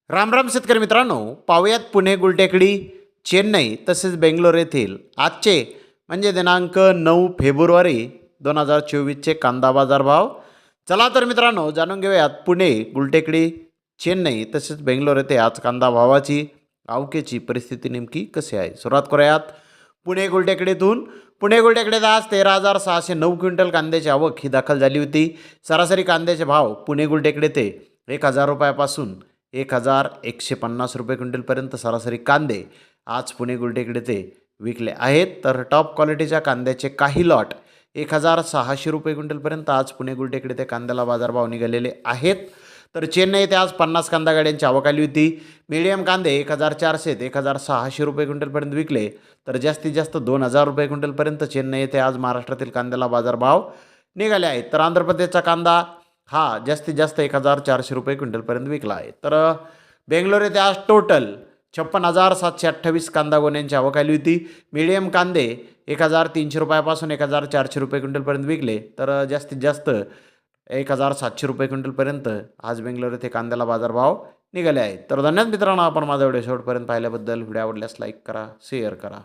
राम राम शेतकरी मित्रांनो, पाहुयात पुणे, गुलटेकडी, चेन्नई तसेच बेंगलोर येथील आजचे म्हणजे दिनांक 9 फेब्रुवारी 2024चे कांदा बाजार भाव. चला तर मित्रांनो, जाणून घेऊयात पुणे, गुलटेकडी, चेन्नई तसेच बेंगलोर येथे आज कांदा भावाची आवकेची परिस्थिती नेमकी कशी आहे. सुरुवात करूयात पुणे गुलटेकडीतून. पुणे गुलटेकडीत आज 13,609 क्विंटल कांद्याची आवक ही दाखल झाली होती. सरासरी कांद्याचे भाव पुणे गुलटेकडे ते 1,000 रुपयापासून 1,150 रुपये क्विंटलपर्यंत सरासरी कांदे आज पुणे गुलटेकडे ते विकले आहेत. तर टॉप क्वालिटीच्या कांद्याचे काही लॉट 1,600 रुपये क्विंटलपर्यंत आज पुणे गुलटेकडे ते कांद्याला बाजारभाव निघालेले आहेत. तर चेन्नई येथे आज 50 कांदा गाड्यांची आवक आली होती. मीडियम कांदे 1,400 ते 1,600 रुपये क्विंटलपर्यंत विकले. तर जास्तीत जास्त 2,000 रुपये क्विंटलपर्यंत चेन्नई येथे आज महाराष्ट्रातील कांद्याला बाजारभाव निघाले आहेत. तर आंध्र प्रदेशचा कांदा हा जास्तीत जास्त 1,400 रुपये क्विंटलपर्यंत विकला आहे. तर बेंगलोर येथे आज टोटल 56,728 कांदा गोण्यांची आवक आली होती. मीडियम कांदे 1,300 रुपयापासून 1,400 रुपये क्विंटलपर्यंत विकले. तर जास्तीत जास्त 1,700 रुपये क्विंटलपर्यंत आज बेंगलोर येथे कांद्याला बाजारभाव निघाले आहेत. तर धन्यवाद मित्रांनो, आपण माझा व्हिडिओ शेवटपर्यंत पाहिल्याबद्दल. व्हिडिओ आवडल्यास लाईक करा, शेअर करा.